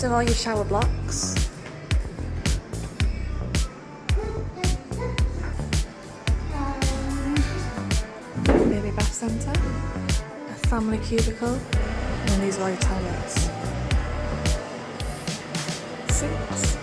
with all your shower blocks. Baby bath centre, a family cubicle, and then these are all your toilets. Sinks.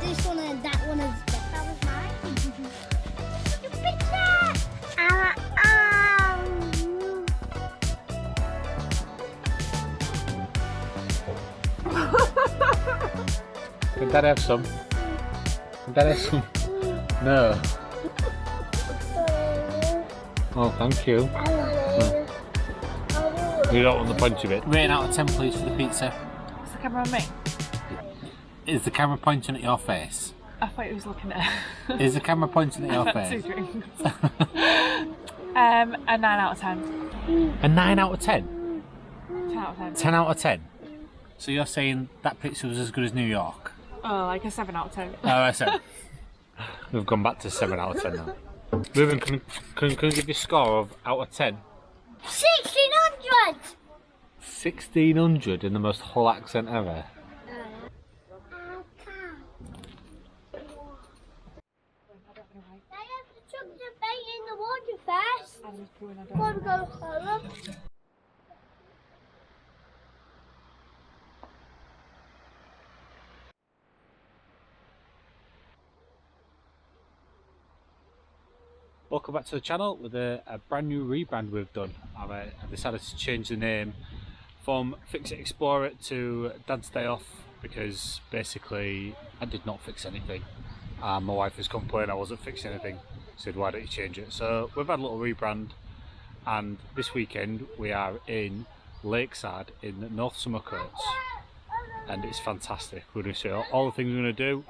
This one and that one is that was mine. Your picture. Can Dad have some? Can Dad have some? No. Oh, thank you. You don't want the punch of it. Rating out of 10 please for the pizza. Is the camera on me? Is the camera pointing at your face? I thought it was looking at Is the camera pointing at your two face? drinks. A 9 out of 10. A 9 out of 10? 10 out of 10. 10 out of 10? So you're saying that pizza was as good as New York? Oh, like a 7 out of 10. Oh, I said. We've gone back to 7 out of 10 now. Ruben, can you give you a score of out of 10? 1600. 1600 in the most Hull accent ever. Before we go home. Welcome back to the channel with a brand new rebrand we've done. I decided to change the name from Fix It Explore It to Dad's Day Off because basically I did not fix anything. My wife was complaining I wasn't fixing anything. Said why don't you change it? So we've had a little rebrand, and this weekend we are in Lakeside in North Somercotes, and it's fantastic. We're going to show all the things we're going to do.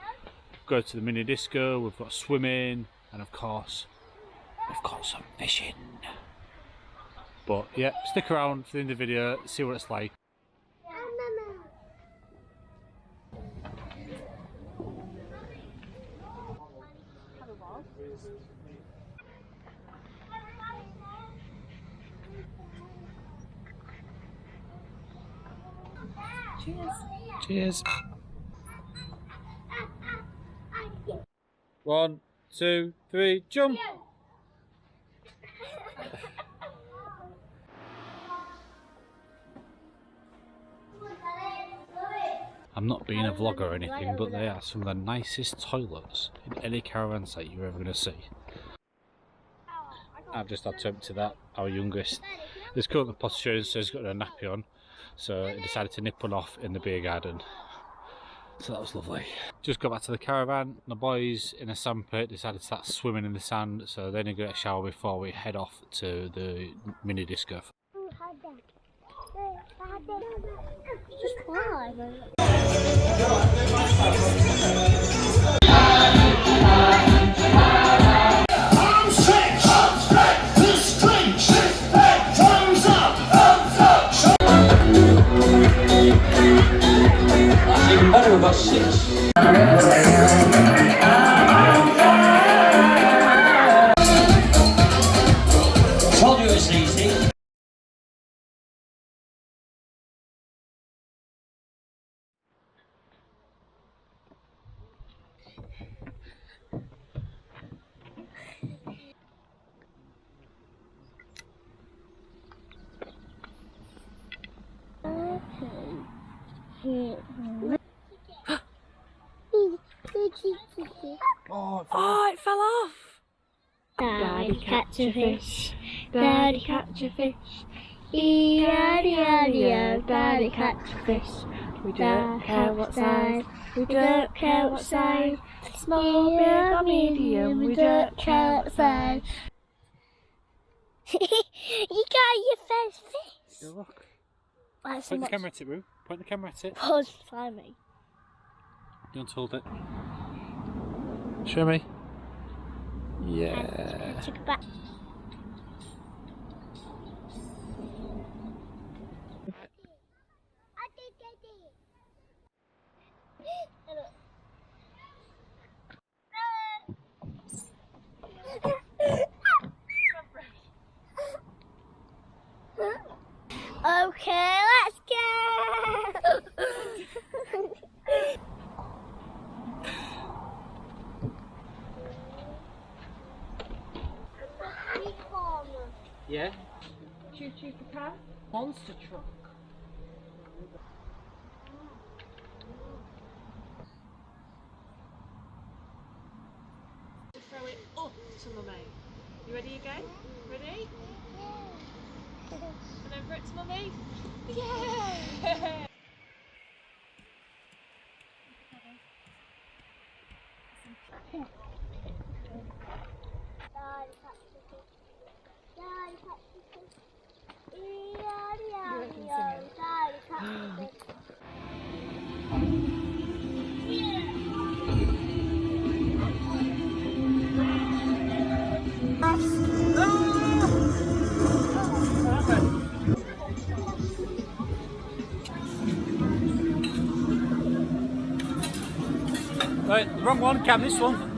Go to the mini disco, we've got swimming, and of course we've got some fishing. But yeah, stick around for the end of the video, see what it's like. Cheers. Cheers. 1, 2, 3, jump! I'm not being a vlogger or anything, but they are some of the nicest toilets in any caravan site you're ever going to see. I've just had to empty that, our youngest. There's currently posturing, so he's got a nappy on, so he decided to nip one off in the beer garden. So that was lovely. Just got back to the caravan. The boys in a sandpit decided to start swimming in the sand, so they need to get a shower before we head off to the mini disc golf. Just why? Even better, we've got 6. Told you it's easy. Oh, it fell off. Daddy catch a fish, Daddy catch a fish. E-I-D-I-D-O, Daddy catch a fish. We don't care what size, we don't care what size. Small, big or medium, we don't care what size. You got your first fish. Go look. That's Point the camera at it, Roo. Point the camera at it. Pause slimy. You want to hold it? Show me. Yeah. Took it back. Okay, let's go! Yeah. Choo-choo for car. Monster truck. Throw it up to Mummy. You ready again? Ready? And over it to Mummy. Yeah! Right, wrong one, Cam, this one.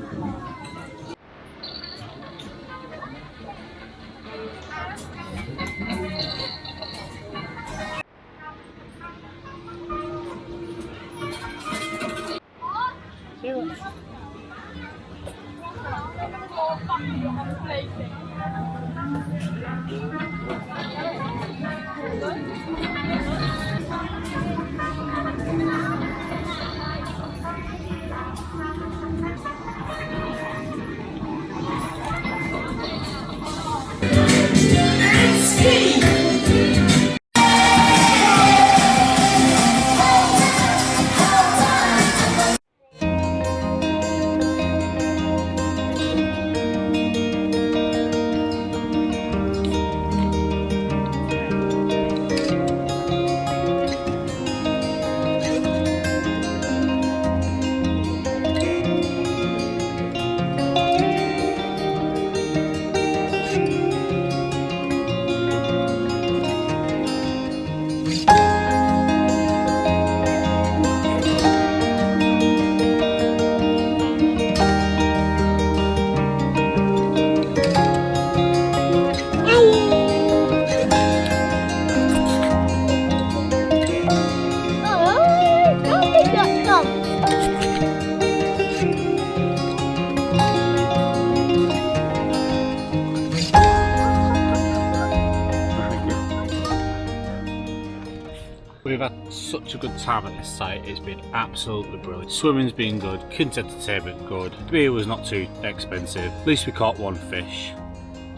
We've had such a good time at this site, it's been absolutely brilliant. Swimming's been good, kids entertainment good, the beer was not too expensive, at least we caught one fish.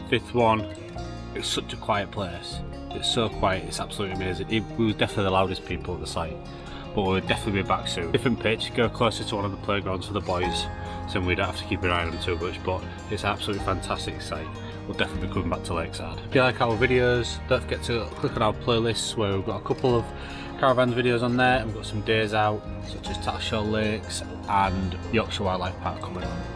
Fifth one, it's such a quiet place, it's so quiet, it's absolutely amazing. We were definitely the loudest people at the site, but we'll definitely be back soon. Different pitch, go closer to one of the playgrounds for the boys, so we don't have to keep an eye on them too much, but it's an absolutely fantastic site. We'll definitely be coming back to Lakeside. If you like our videos, don't forget to click on our playlists where we've got a couple of Caravan videos on there, and we've got some days out such as Tattershall Lakes and Yorkshire Wildlife Park coming on.